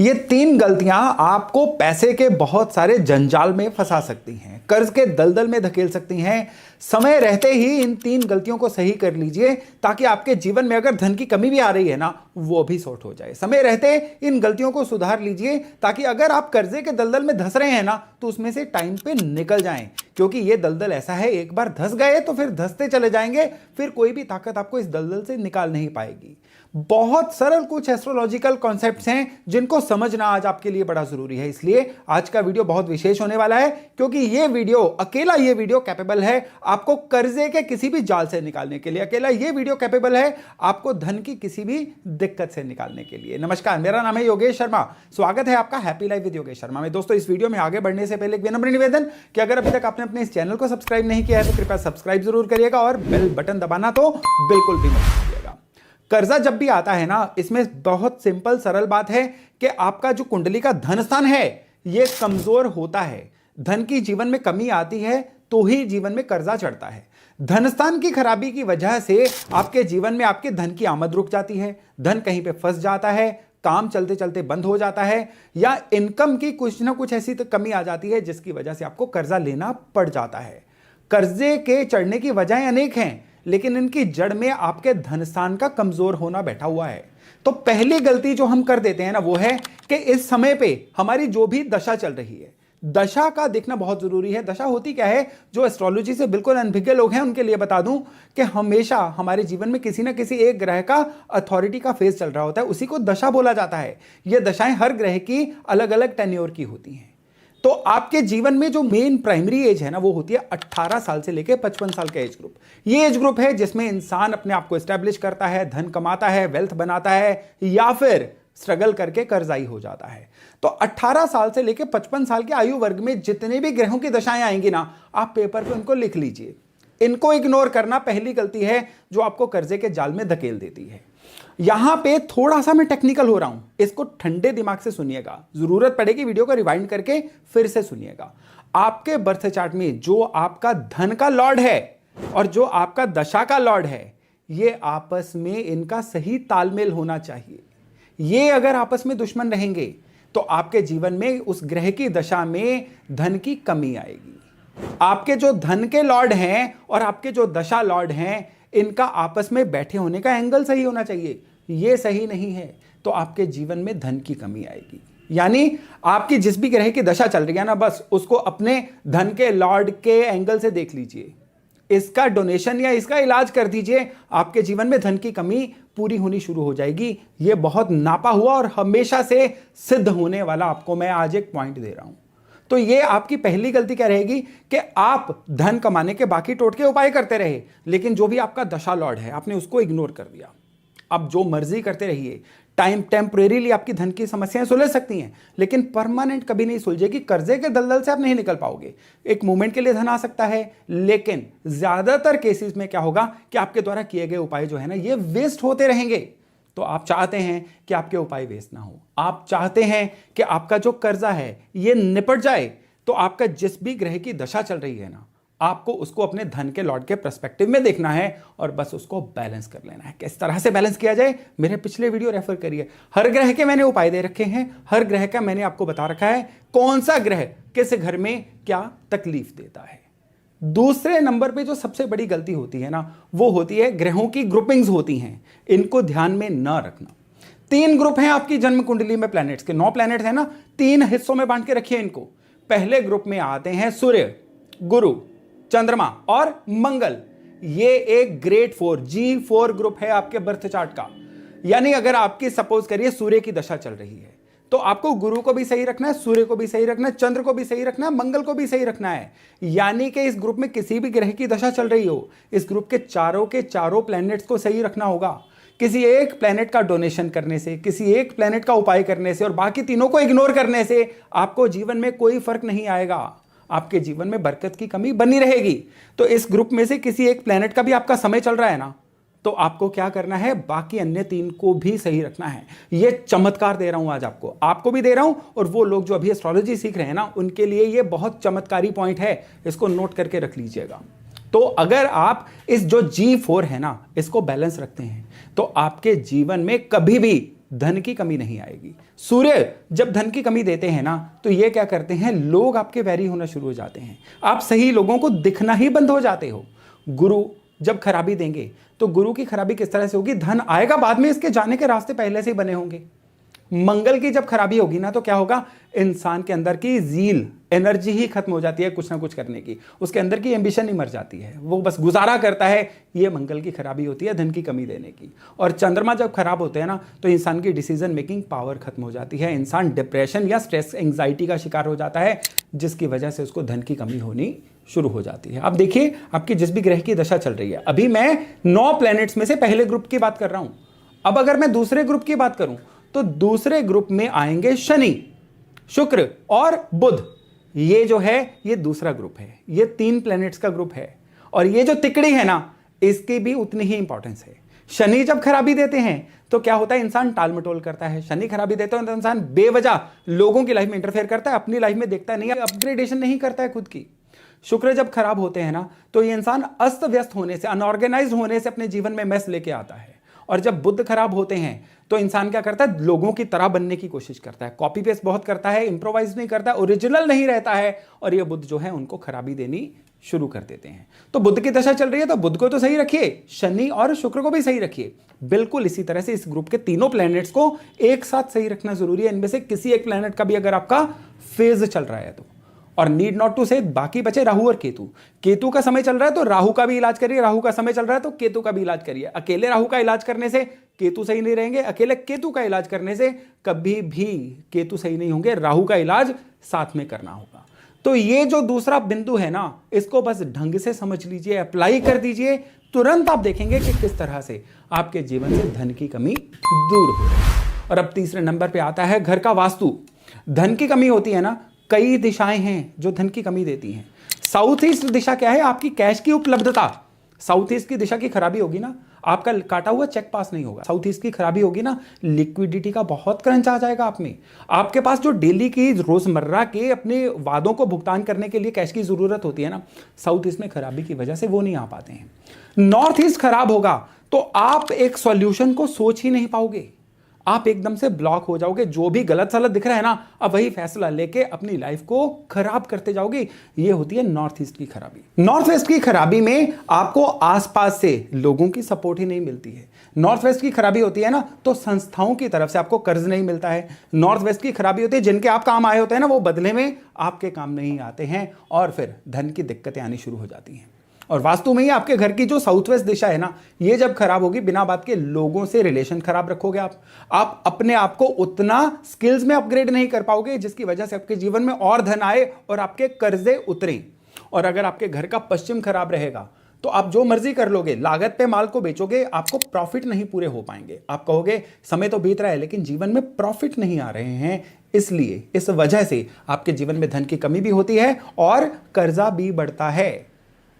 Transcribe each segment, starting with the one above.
ये 3 गलतियां आपको पैसे के बहुत सारे जंजाल में फंसा सकती हैं, कर्ज के दलदल में धकेल सकती हैं। समय रहते ही इन 3 गलतियों को सही कर लीजिए ताकि आपके जीवन में अगर धन की कमी भी आ रही है ना, वो भी सॉर्ट हो जाए। समय रहते इन गलतियों को सुधार लीजिए ताकि अगर आप कर्जे के दलदल में धंस रहे हैं ना, तो उसमें से टाइम पे निकल जाएं। क्योंकि ये दलदल ऐसा है, एक बार धंस गए तो फिर धंसते चले जाएंगे, फिर कोई भी ताकत आपको इस दलदल से निकाल नहीं पाएगी। बहुत सरल कुछ एस्ट्रोलॉजिकल कॉन्सेप्ट्स हैं जिनको समझना आज आपके लिए बड़ा जरूरी है। इसलिए आज का वीडियो बहुत विशेष होने वाला है, क्योंकि ये वीडियो कैपेबल है आपको कर्जे के किसी भी जाल से निकालने के लिए। अकेला ये वीडियो कैपेबल है आपको धन की किसी भी दिक्कत से निकालने के लिए। नमस्कार, मेरा नाम है योगेश शर्मा। स्वागत है आपका happy life with Yogesh Sharma में। दोस्तों, इस वीडियो में आगे बढ़ने से पहले एक विनम्र निवेदन कि अगर अभी तक आपने अपने इस चैनल को सब्सक्राइब नहीं किया है तो कृपया सब्सक्राइब जरूर करिएगा और बेल बटन दबाना तो बिल्कुल भी मत भूलिएगा। कर्जा जब भी आता है ना, इसमें बहुत सिंपल सरल बात है कि आपका जो कुंडली का धन स्थान है ये कमजोर होता है। धन की जीवन में कमी आती है तो ही जीवन में कर्जा चढ़ता है। धन स्थान की खराबी की वजह से आपके जीवन में आपके धन की आमद रुक जाती है, धन कहीं पे फंस जाता है, काम चलते चलते बंद हो जाता है, या इनकम की कुछ ना कुछ ऐसी तो कमी आ जाती है जिसकी वजह से आपको कर्जा लेना पड़ जाता है। कर्जे के चढ़ने की वजहें अनेक हैं, लेकिन इनकी जड़ में आपके धन स्थान का कमजोर होना बैठा हुआ है। तो पहली गलती जो हम कर देते हैं ना, वो है कि इस समय पे हमारी जो भी दशा चल रही है, दशा का देखना बहुत जरूरी है। दशा होती क्या है, जो एस्ट्रोलॉजी से बिल्कुल अनभिज्ञ लोग हैं उनके लिए बता दूं कि हमेशा हमारे जीवन में किसी ना किसी एक ग्रह का अथॉरिटी का फेज चल रहा होता है, उसी को दशा बोला जाता है। यह दशाएं हर ग्रह की अलग अलग टेन्योर की होती हैं। तो आपके जीवन में जो मेन प्राइमरी एज है ना, वो होती है 18 साल से लेकर 55 साल का एज ग्रुप। ये एज ग्रुप है जिसमें इंसान अपने आप को एस्टैब्लिश करता है, धन कमाता है, वेल्थ बनाता है, या फिर स्ट्रगल करके कर्जाई हो जाता है। तो 18 साल से लेकर 55 साल के आयु वर्ग में जितने भी ग्रहों की दशाएं आएंगी ना, आप पेपर पे उनको लिख लीजिए। इनको इग्नोर करना पहली गलती है जो आपको कर्जे के जाल में धकेल देती है। यहां पे थोड़ा सा मैं टेक्निकल हो रहा हूं, इसको ठंडे दिमाग से सुनिएगा। जरूरत पड़ेगी वीडियो को रिवाइंड करके फिर से सुनिएगा। आपके बर्थ चार्ट में जो आपका धन का लॉर्ड है और जो आपका दशा का लॉर्ड है, ये आपस में इनका सही तालमेल होना चाहिए। ये अगर आपस में दुश्मन रहेंगे तो आपके जीवन में उस ग्रह की दशा में धन की कमी आएगी। आपके जो धन के लॉर्ड हैं और आपके जो दशा लॉर्ड हैं, इनका आपस में बैठे होने का एंगल सही होना चाहिए। ये सही नहीं है तो आपके जीवन में धन की कमी आएगी। यानी आपकी जिस भी ग्रह की दशा चल रही है ना, बस उसको अपने धन के लॉर्ड के एंगल से देख लीजिए, इसका डोनेशन या इसका इलाज कर दीजिए, आपके जीवन में धन की कमी पूरी होनी शुरू हो जाएगी। यह बहुत नापा हुआ और हमेशा से सिद्ध होने वाला आपको मैं आज एक पॉइंट दे रहा हूं। तो ये आपकी पहली गलती क्या रहेगी कि आप धन कमाने के बाकी टोटके उपाय करते रहे, लेकिन जो भी आपका दशा लॉर्ड है आपने उसको इग्नोर कर दिया। अब जो मर्जी करते रहिए, टेम्परेरीली आपकी धन की समस्याएं सुलझ सकती हैं, लेकिन परमानेंट कभी नहीं सुलझेगी। कर्जे के दलदल से आप नहीं निकल पाओगे। एक मोमेंट के लिए धन आ सकता है, लेकिन ज्यादातर केसेस में क्या होगा कि आपके द्वारा किए गए उपाय जो है ना, ये वेस्ट होते रहेंगे। तो आप चाहते हैं कि आपके उपाय वेस्ट ना हो, आप चाहते हैं कि आपका जो कर्जा है ये निपट जाए, तो आपका जिस भी ग्रह की दशा चल रही है ना, आपको उसको अपने धन के लॉर्ड के पर्सपेक्टिव में देखना है और बस उसको बैलेंस कर लेना है। किस तरह से बैलेंस किया जाए, मेरे पिछले वीडियो रेफर करिए। हर ग्रह के मैंने उपाय दे रखे हैं, हर ग्रह का मैंने आपको बता रखा है कौन सा ग्रह किस घर में क्या तकलीफ देता है। दूसरे नंबर पे जो सबसे बड़ी गलती होती है ना, वो होती है ग्रहों की ग्रुपिंग्स होती हैं, इनको ध्यान में ना रखना। 3 ग्रुप हैं आपकी जन्म कुंडली में प्लैनेट्स के, 9 प्लैनेट्स हैं ना, 3 हिस्सों में बांट के रखिए इनको। पहले ग्रुप में आते हैं सूर्य, गुरु, चंद्रमा और मंगल। ये एक ग्रेड 4 G4 ग्रुप है आपके बर्थ चार्ट का। यानी अगर आपकी सपोज करिए सूर्य की दशा चल रही है, तो आपको गुरु को भी सही रखना है, सूर्य को भी सही रखना है, चंद्र को भी सही रखना है, मंगल को भी सही रखना है। यानी कि इस ग्रुप में किसी भी ग्रह की दशा चल रही हो, इस ग्रुप के चारों प्लैनेट्स को सही रखना होगा। किसी एक प्लैनेट का डोनेशन करने से, किसी एक प्लैनेट का उपाय करने से और बाकी तीनों को इग्नोर करने से आपको जीवन में कोई फर्क नहीं आएगा। आपके जीवन में बरकत की कमी बनी रहेगी। तो इस ग्रुप में से किसी एक प्लैनेट का भी आपका समय चल रहा है ना, तो आपको क्या करना है, बाकी अन्य 3 को भी सही रखना है। ये चमत्कार दे रहा हूं आज आपको भी दे रहा हूं, और वो लोग जो अभी एस्ट्रोलॉजी सीख रहे हैं ना, उनके लिए ये बहुत चमत्कारी पॉइंट है, इसको नोट करके रख लीजिएगा। तो अगर आप इस जो G4 है ना, इसको बैलेंस रखते हैं, तो आपके जीवन में कभी भी धन की कमी नहीं आएगी। सूर्य जब धन की कमी देते हैं ना, तो ये क्या करते हैं, लोग आपके वैरी होना शुरू हो जाते हैं, आप सही लोगों को दिखना ही बंद हो जाते हो। गुरु जब खराबी देंगे तो गुरु की खराबी किस तरह से होगी, धन आएगा बाद में, इसके जाने के रास्ते पहले से ही बने होंगे। मंगल की जब खराबी होगी ना, तो क्या होगा, इंसान के अंदर की जील एनर्जी ही खत्म हो जाती है कुछ ना कुछ करने की, उसके अंदर की एम्बिशन ही मर जाती है, वो बस गुजारा करता है। ये मंगल की खराबी होती है, धन की कमी देने की। और चंद्रमा जब खराब होते हैं ना, तो इंसान की डिसीजन मेकिंग पावर खत्म हो जाती है, इंसान डिप्रेशन या स्ट्रेस एंग्जाइटी का शिकार हो जाता है, जिसकी वजह से उसको धन की कमी होनी शुरू हो जाती है। अब देखिए आपकी जिस भी ग्रह की दशा चल रही है, अभी मैं 9 प्लैनेट्स में से पहले ग्रुप की बात कर रहा हूं। अब अगर मैं दूसरे ग्रुप की बात करूं, तो दूसरे ग्रुप में आएंगे शनि, शुक्र और बुध। ये जो है ये दूसरा ग्रुप है, ये 3 प्लैनेट्स का ग्रुप है। और ये जो तिकड़ी है ना, इसकी भी उतनी ही इंपॉर्टेंस है। शनि जब खराबी देते हैं तो क्या होता है, इंसान टाल मटोल करता है। शनि खराबी देते हैं तो इंसान बेवजह लोगों की लाइफ में इंटरफेयर करता है, अपनी लाइफ में देखता नहीं है, अपग्रेडेशन नहीं करता है खुद की। शुक्र जब खराब होते हैं ना, तो ये इंसान अस्त व्यस्त होने से, अनऑर्गेनाइज होने से अपने जीवन में मैस लेके आता है। और जब बुध खराब होते हैं तो इंसान क्या करता है, लोगों की तरह बनने की कोशिश करता है, कॉपी पेस्ट बहुत करता है, इंप्रोवाइज नहीं करता, ओरिजिनल नहीं रहता है। और ये बुध जो है उनको खराबी देनी शुरू कर देते हैं। तो बुध की दशा चल रही है तो बुध को तो सही रखिए, शनि और शुक्र को भी सही रखिए। बिल्कुल इसी तरह से इस ग्रुप के तीनों प्लैनेट्स को एक साथ सही रखना जरूरी है। इनमें से किसी एक प्लैनेट का भी अगर आपका फेज चल रहा है तो, और नीड नॉट टू से बाकी बचे राहु और केतु। केतु का समय चल रहा है तो राहु का भी इलाज करिए, राहु का समय चल रहा है तो केतु का भी इलाज करिए। अकेले राहु का इलाज करने से केतु सही नहीं रहेंगे, अकेले केतु का इलाज करने से कभी भी केतु सही नहीं होंगे, राहु का इलाज साथ में करना होगा। तो ये जो दूसरा बिंदु है ना, इसको बस ढंग से समझ लीजिए, अप्लाई कर दीजिए, तुरंत आप देखेंगे कि किस तरह से आपके जीवन से धन की कमी दूर हो रही है। और अब तीसरे नंबर पे आता है घर का वास्तु। धन की कमी होती है ना, कई दिशाएं हैं जो धन की कमी देती हैं। साउथ ईस्ट दिशा क्या है, आपकी कैश की उपलब्धता। साउथ ईस्ट की दिशा की खराबी होगी ना, आपका काटा हुआ चेक पास नहीं होगा। साउथ ईस्ट की खराबी होगी ना, लिक्विडिटी का बहुत क्रंच आ जाएगा आप में। आपके पास जो डेली की रोजमर्रा के अपने वादों को भुगतान करने के लिए कैश की जरूरत होती है ना, साउथ ईस्ट में खराबी की वजह से वो नहीं आ पाते हैं। नॉर्थ ईस्ट खराब होगा तो आप एक सॉल्यूशन को सोच ही नहीं पाओगे, आप एकदम से ब्लॉक हो जाओगे। जो भी गलत सलत दिख रहा है ना, अब वही फैसला लेके अपनी लाइफ को खराब करते जाओगे। ये होती है नॉर्थ ईस्ट की खराबी। नॉर्थ वेस्ट की खराबी में आपको आसपास से लोगों की सपोर्ट ही नहीं मिलती है। नॉर्थ वेस्ट की खराबी होती है ना, तो संस्थाओं की तरफ से आपको कर्ज नहीं मिलता है। नॉर्थ वेस्ट की खराबी होती है, जिनके आप काम आए होते हैं ना, वो बदले में आपके काम नहीं आते हैं, और फिर धन की दिक्कतें आनी शुरू हो जाती हैं। और वास्तु में ही आपके घर की जो साउथ वेस्ट दिशा है ना, ये जब खराब होगी, बिना बात के लोगों से रिलेशन खराब रखोगे आप अपने आप को उतना स्किल्स में अपग्रेड नहीं कर पाओगे, जिसकी वजह से आपके जीवन में और धन आए और आपके कर्जे उतरे। और अगर आपके घर का पश्चिम खराब रहेगा तो आप जो मर्जी कर लोगे, लागत पे माल को बेचोगे, आपको प्रॉफिट नहीं पूरे हो पाएंगे। आप कहोगे समय तो बीत रहा है लेकिन जीवन में प्रॉफिट नहीं आ रहे हैं, इसलिए इस वजह से आपके जीवन में धन की कमी भी होती है और कर्जा भी बढ़ता है।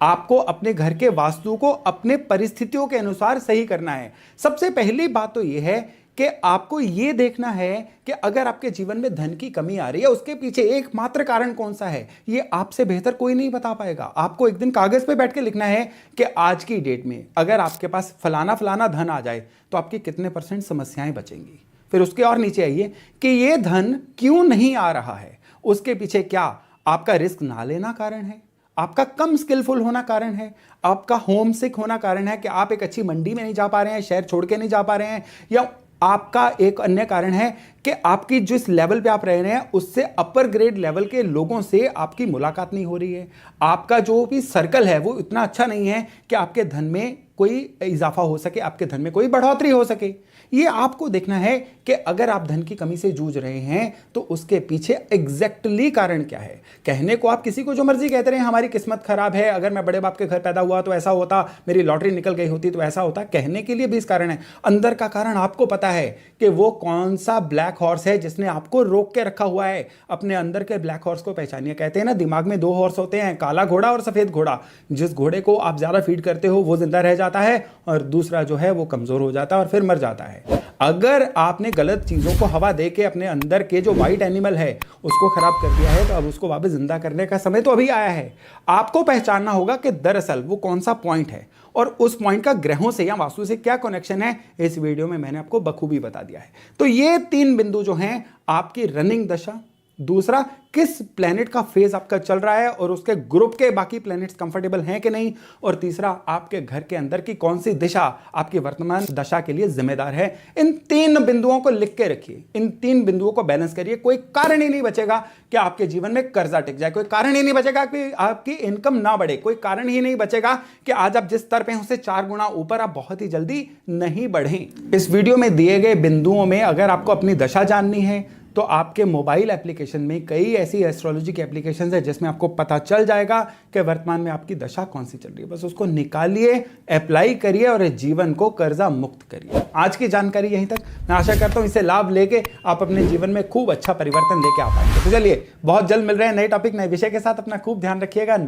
आपको अपने घर के वास्तु को अपने परिस्थितियों के अनुसार सही करना है। सबसे पहली बात तो यह है कि आपको यह देखना है कि अगर आपके जीवन में धन की कमी आ रही है, उसके पीछे एकमात्र कारण कौन सा है, यह आपसे बेहतर कोई नहीं बता पाएगा। आपको एक दिन कागज पे बैठ के लिखना है कि आज की डेट में अगर आपके पास फलाना फलाना धन आ जाए तो आपकी कितने % समस्याएं बचेंगी। फिर उसके और नीचे आइए कि यह धन क्यों नहीं आ रहा है, उसके पीछे क्या आपका रिस्क ना लेना कारण है, आपका कम स्किलफुल होना कारण है, आपका होम सिक होना कारण है कि आप एक अच्छी मंडी में नहीं जा पा रहे हैं, शहर छोड़ के नहीं जा पा रहे हैं, या आपका एक अन्य कारण है कि आपकी जिस लेवल पे आप रह रहे हैं उससे अपर ग्रेड लेवल के लोगों से आपकी मुलाकात नहीं हो रही है, आपका जो भी सर्कल है वो इतना अच्छा नहीं है कि आपके धन में कोई इजाफा हो सके, आपके धन में कोई बढ़ोतरी हो सके। ये आपको देखना है कि अगर आप धन की कमी से जूझ रहे हैं तो उसके पीछे एग्जैक्टली कारण क्या है। कहने को आप किसी को जो मर्जी कहते रहे, हमारी किस्मत खराब है, अगर मैं बड़े बाप के घर पैदा हुआ तो ऐसा होता, मेरी लॉटरी निकल गई होती तो ऐसा होता, कहने के लिए भी इस कारण है। अंदर का कारण आपको पता है कि वो कौन सा ब्लैक हॉर्स है जिसने आपको रोक के रखा हुआ है। अपने अंदर के ब्लैक हॉर्स को पहचानिए। कहते हैं ना, दिमाग में 2 हॉर्स होते हैं, काला घोड़ा और सफेद घोड़ा। जिस घोड़े को आप ज्यादा फीड करते हो वो जिंदा रह जाता है और दूसरा जो है वो कमजोर हो जाता है और फिर मर जाता है। है। अगर आपने गलत चीजों को हवा दे के अपने अंदर के जो वाइट एनिमल है उसको खराब कर दिया है, तो अब उसको वापस जिंदा करने का समय तो अभी आया है। आपको पहचानना होगा कि दरअसल वो कौन सा पॉइंट है और उस पॉइंट का ग्रहों से या वास्तु से क्या कनेक्शन है, इस वीडियो में मैंने आपको बखूबी बता दिया है। तो ये 3 बिंदु जो हैं, आपकी रनिंग दशा, दूसरा किस प्लेनेट का फेज आपका चल रहा है और उसके ग्रुप के बाकी प्लेनेट्स कंफर्टेबल हैं कि नहीं, और तीसरा आपके घर के अंदर की कौन सी दिशा आपकी वर्तमान दशा के लिए जिम्मेदार है। इन 3 बिंदुओं को लिख के रखिए, इन 3 बिंदुओं को बैलेंस करिए। कोई कारण ही नहीं बचेगा कि आपके जीवन में कर्जा टिक जाए, कोई कारण ही नहीं बचेगा कि आपकी इनकम ना बढ़े, कोई कारण ही नहीं बचेगा कि आज आप जिस स्तर पे हैं उससे 4 गुना ऊपर आप बहुत ही जल्दी नहीं बढ़ें। इस वीडियो में दिए गए बिंदुओं में अगर आपको अपनी दशा जाननी है तो आपके मोबाइल एप्लीकेशन में कई ऐसी एस्ट्रोलॉजी की एप्लीकेशंस है जिसमें आपको पता चल जाएगा कि वर्तमान में आपकी दशा कौन सी चल रही है। बस उसको निकालिए, अप्लाई करिए और जीवन को कर्जा मुक्त करिए। आज की जानकारी यहीं तक। मैं आशा करता हूं इसे लाभ लेके आप अपने जीवन में खूब अच्छा परिवर्तन लेके आ पाएंगे। तो चलिए, बहुत जल्द मिल रहे हैं नए टॉपिक, नए विषय के साथ। अपना खूब ध्यान रखिएगा।